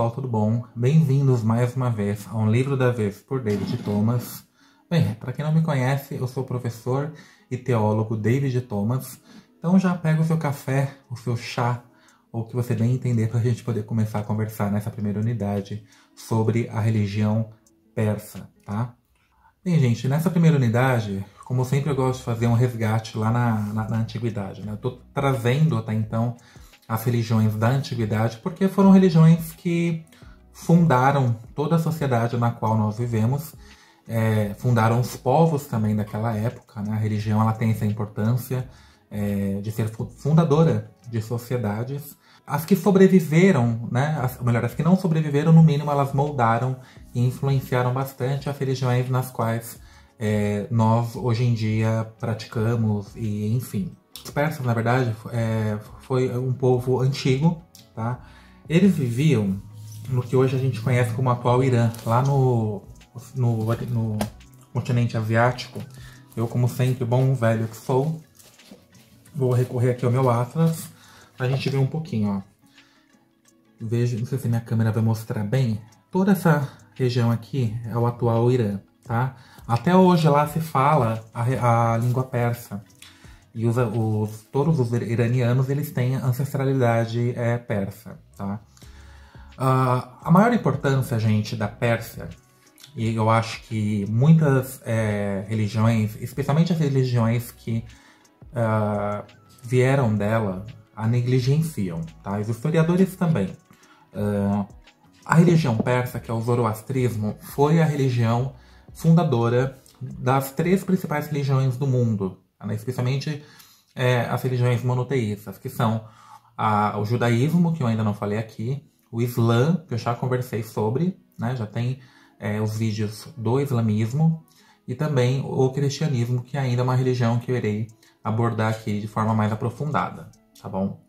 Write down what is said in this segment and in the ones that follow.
pessoal, tudo bom? Bem-vindos mais uma vez a Um Livro da Vez por David Thomas. Bem, para quem não me conhece, eu sou o professor e teólogo David Thomas. Então já pega o seu café, o seu chá, ou o que você bem entender para a gente poder começar a conversar nessa primeira unidade sobre a religião persa, tá? Bem, gente, nessa primeira unidade, como sempre eu gosto de fazer um resgate lá na antiguidade, né? Eu estou trazendo até então as religiões da antiguidade, porque foram religiões que fundaram toda a sociedade na qual nós vivemos, fundaram os povos também daquela época, né? A religião ela tem essa importância de ser fundadora de sociedades. As que sobreviveram, né? As que não sobreviveram, no mínimo, elas moldaram e influenciaram bastante as religiões nas quais nós, hoje em dia, praticamos e, enfim. Os persas, na verdade, foi um povo antigo, tá? Eles viviam no que hoje a gente conhece como atual Irã, lá no continente asiático. Eu, como sempre, bom velho que sou, vou recorrer aqui ao meu atlas pra gente ver um pouquinho, ó. Vejo, não sei se minha câmera vai mostrar bem. Toda essa região aqui é o atual Irã, tá? Até hoje lá se fala a língua persa. E todos os iranianos, eles têm ancestralidade persa, tá? A maior importância, gente, da Pérsia, e eu acho que muitas religiões, especialmente as religiões que vieram dela, a negligenciam, tá? Os historiadores também. A religião persa, que é o zoroastrismo, foi a religião fundadora das 3 principais religiões do mundo, né? Especialmente as religiões monoteístas, que são o judaísmo, que eu ainda não falei aqui, o Islã, que eu já conversei sobre, né? Já tem os vídeos do islamismo, e também o cristianismo, que ainda é uma religião que eu irei abordar aqui de forma mais aprofundada, tá bom?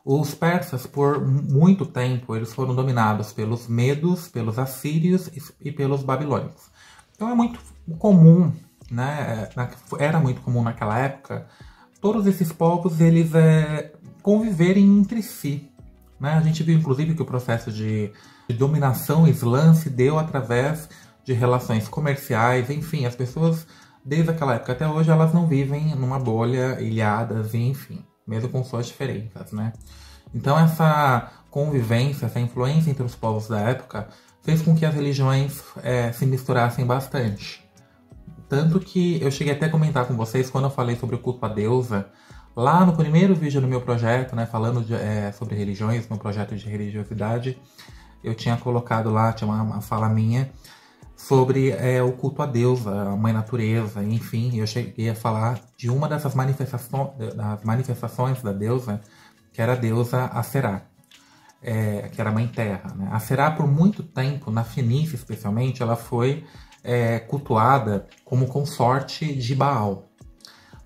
Os persas, por muito tempo, eles foram dominados pelos medos, pelos assírios e pelos babilônicos. Então é muito comum, né? Era muito comum naquela época, todos esses povos eles conviverem entre si, né? A gente viu, inclusive, que o processo de dominação islã se deu através de relações comerciais, enfim, as pessoas, desde aquela época até hoje, elas não vivem numa bolha, ilhadas, enfim, mesmo com suas diferenças, né? Então essa convivência, essa influência entre os povos da época fez com que as religiões se misturassem bastante. Tanto que eu cheguei até a comentar com vocês quando eu falei sobre o culto à deusa, lá no primeiro vídeo do meu projeto, né, falando sobre religiões, meu projeto de religiosidade, eu tinha colocado lá, tinha uma fala minha, sobre o culto à deusa, a mãe natureza, enfim, eu cheguei a falar de uma dessas manifestações da deusa, que era a deusa Aserá, que era a mãe terra, né? Aserá, por muito tempo, na Fenícia especialmente, ela foi cultuada como consorte de Baal.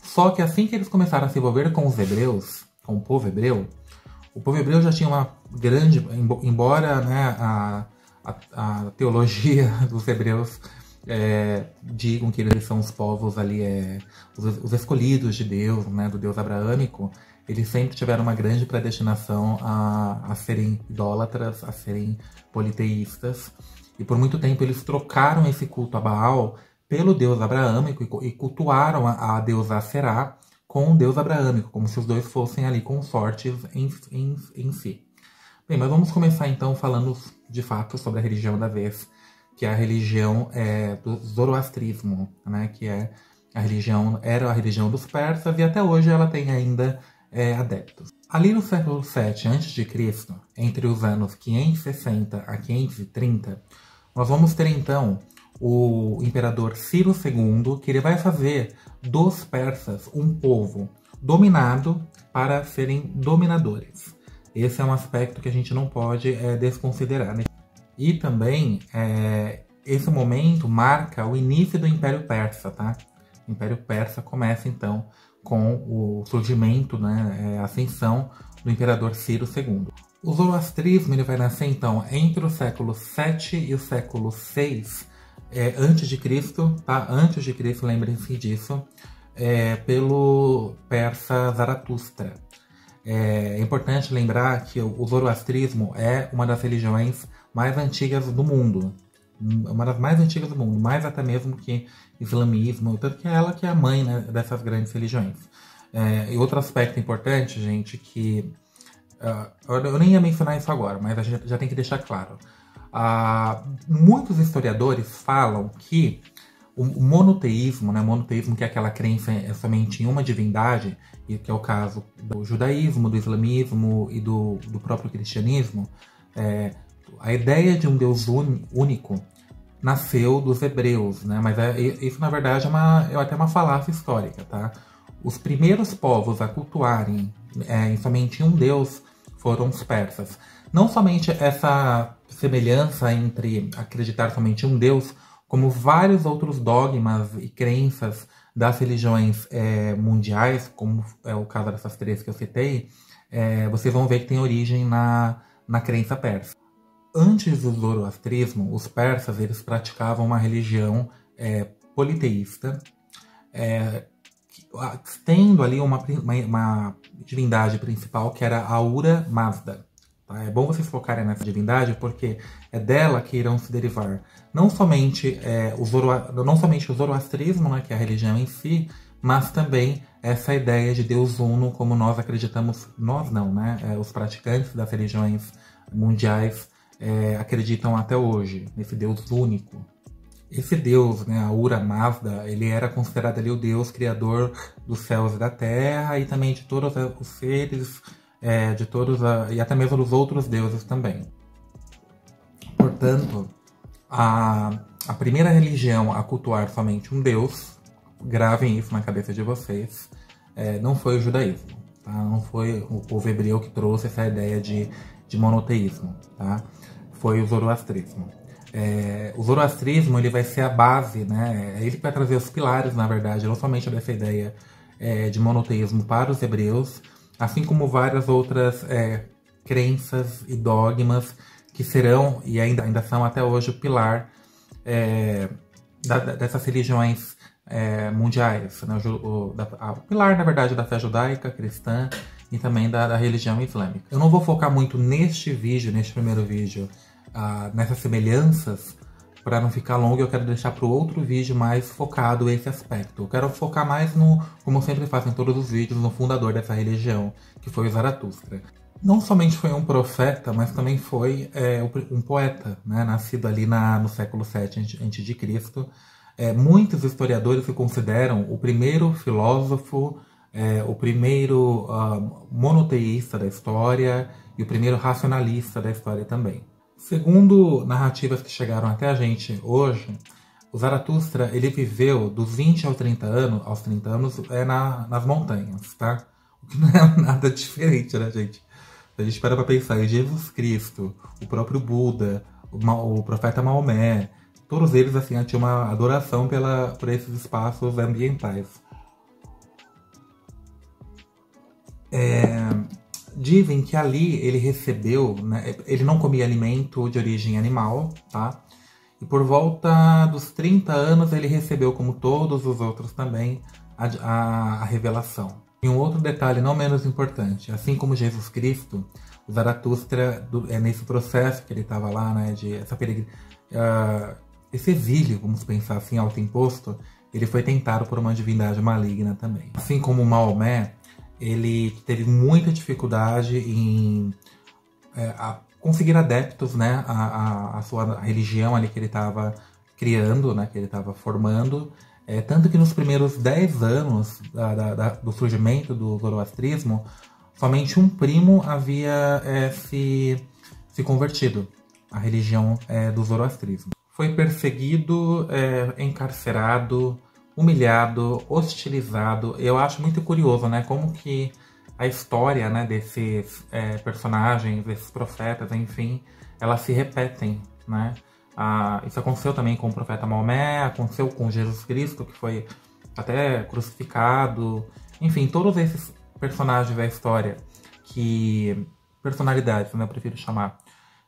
Só que assim que eles começaram a se envolver com os hebreus, com o povo hebreu já tinha uma grande, embora, né, a teologia dos hebreus digam que eles são os povos ali, os escolhidos de Deus, né, do Deus abraâmico, eles sempre tiveram uma grande predestinação a serem idólatras, a serem politeístas. E por muito tempo eles trocaram esse culto a Baal pelo Deus abraâmico e cultuaram a deusa Aserá com o Deus abraâmico, como se os dois fossem ali consortes em si. Bem, mas vamos começar então falando de fato sobre a religião da vez, que é a religião do zoroastrismo, né? Que era a religião dos persas e até hoje ela tem ainda adeptos. Ali no século VII a.C., entre os anos 560 a 530, nós vamos ter então o imperador Ciro II, que ele vai fazer dos persas um povo dominado para serem dominadores. Esse é um aspecto que a gente não pode desconsiderar, né? E também esse momento marca o início do Império Persa, tá? O Império Persa começa então com o surgimento, né, a ascensão do imperador Ciro II. O zoroastrismo ele vai nascer então entre o século VII e o século VI antes de Cristo, tá? Antes de Cristo, lembrem-se disso, pelo persa Zaratustra. É importante lembrar que o zoroastrismo é uma das religiões mais antigas do mundo. Uma das mais antigas do mundo, mais até mesmo que islamismo, tanto que é ela que é a mãe, né, dessas grandes religiões. E outro aspecto importante, gente, que eu nem ia mencionar isso agora, mas a gente já tem que deixar claro. Muitos historiadores falam que o monoteísmo, né, monoteísmo que é aquela crença somente em uma divindade, e que é o caso do judaísmo, do islamismo e do próprio cristianismo, a ideia de um Deus único nasceu dos hebreus, né? Mas isso na verdade é até uma falácia histórica, tá? Os primeiros povos a cultuarem somente um Deus foram os persas. Não somente essa semelhança entre acreditar somente em um Deus, como vários outros dogmas e crenças das religiões mundiais, como é o caso dessas três que eu citei, vocês vão ver que tem origem na crença persa. Antes do zoroastrismo, os persas eles praticavam uma religião politeísta, tendo ali uma divindade principal que era Ahura Mazda. Tá? É bom vocês focarem nessa divindade porque é dela que irão se derivar não somente o zoroastrismo, né, que é a religião em si, mas também essa ideia de Deus uno, como nós acreditamos, nós não, né? Os praticantes das religiões mundiais acreditam até hoje, nesse Deus único. Esse Deus, né, Ahura Mazda, ele era considerado ali o Deus criador dos céus e da terra e também de todos os seres, e até mesmo dos outros deuses também. Portanto, a primeira religião a cultuar somente um Deus, gravem isso na cabeça de vocês, não foi o judaísmo, tá? Não foi o povo hebreu que trouxe essa ideia de monoteísmo, tá? Foi o zoroastrismo. O zoroastrismo ele vai ser a base, né? É ele que vai trazer os pilares, na verdade, não somente dessa ideia de monoteísmo para os hebreus, assim como várias outras crenças e dogmas que serão e ainda são até hoje o pilar dessas religiões mundiais, né? O pilar, na verdade, da fé judaica, cristã e também da religião islâmica. Eu não vou focar muito neste primeiro vídeo, nessas semelhanças, para não ficar longo. Eu quero deixar para o outro vídeo mais focado esse aspecto. Eu quero focar mais como eu sempre faço em todos os vídeos, no fundador dessa religião, que foi o Zaratustra. Não somente foi um profeta, mas também foi um poeta, né, nascido ali no século VII a.C. Muitos historiadores o consideram o primeiro filósofo, o primeiro monoteísta da história e o primeiro racionalista da história também. Segundo narrativas que chegaram até a gente hoje, o Zaratustra ele viveu dos 20 aos 30 anos nas montanhas, tá? O que não é nada diferente, né, gente? A gente para pensar em Jesus Cristo, o próprio Buda, o profeta Maomé, todos eles assim, tinham uma adoração por esses espaços ambientais. Dizem que ali ele recebeu, né, ele não comia alimento de origem animal, tá? E por volta dos 30 anos ele recebeu, como todos os outros também, a revelação. E um outro detalhe não menos importante, assim como Jesus Cristo, o Zaratustra, nesse processo que ele estava lá, né, esse exílio, vamos pensar assim, autoimposto, ele foi tentado por uma divindade maligna também. Assim como Maomé, ele teve muita dificuldade em conseguir adeptos, né, a sua religião ali que ele estava criando, né, que ele estava formando. Tanto que nos primeiros 10 anos do surgimento do zoroastrismo, somente um primo havia se convertido à religião do zoroastrismo. Foi perseguido, encarcerado, humilhado, hostilizado. Eu acho muito curioso, né, como que a história, né, desses personagens, desses profetas, enfim, elas se repetem, né? Isso aconteceu também com o profeta Maomé, aconteceu com Jesus Cristo, que foi até crucificado. Enfim, todos esses personagens da história, personalidades, né, eu prefiro chamar,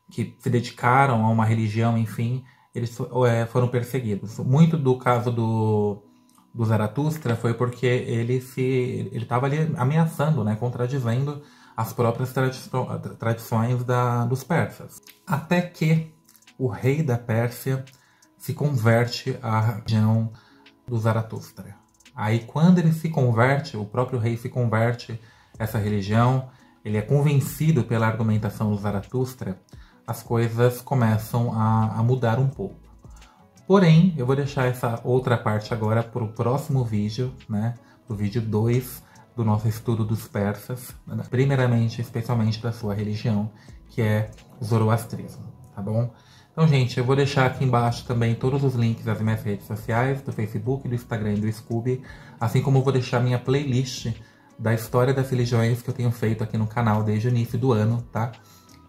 que se dedicaram a uma religião, enfim, eles foram perseguidos. Muito do caso do Zaratustra foi porque ele estava ali ameaçando, né, contradizendo as próprias tradições dos persas. Até que o rei da Pérsia se converte à religião do Zaratustra. Aí quando ele se converte, o próprio rei se converte a essa religião, ele é convencido pela argumentação do Zaratustra, as coisas começam a mudar um pouco. Porém, eu vou deixar essa outra parte agora para o próximo vídeo, né? Para o vídeo 2 do nosso estudo dos persas, né? Primeiramente, especialmente da sua religião, que é o zoroastrismo, tá bom? Então, gente, eu vou deixar aqui embaixo também todos os links das minhas redes sociais, do Facebook, do Instagram e do Scooby, assim como eu vou deixar minha playlist da história das religiões que eu tenho feito aqui no canal desde o início do ano, tá?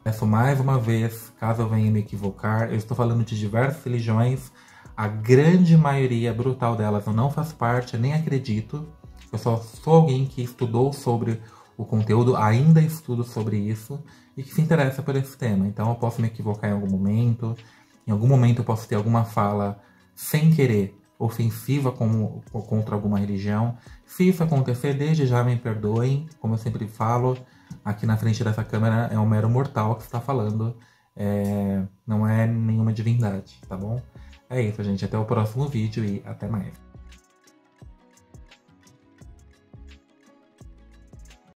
Peço mais uma vez, caso eu venha me equivocar, eu estou falando de diversas religiões, a grande maioria brutal delas eu não faço parte, nem acredito. Eu só sou alguém que estudou sobre o conteúdo, ainda estudo sobre isso, e que se interessa por esse tema. Então eu posso me equivocar em algum momento eu posso ter alguma fala sem querer ofensiva contra alguma religião. Se isso acontecer, desde já me perdoem, como eu sempre falo, aqui na frente dessa câmera é um mero mortal que está falando, não é nenhuma divindade, tá bom? É isso, gente. Até o próximo vídeo e até mais.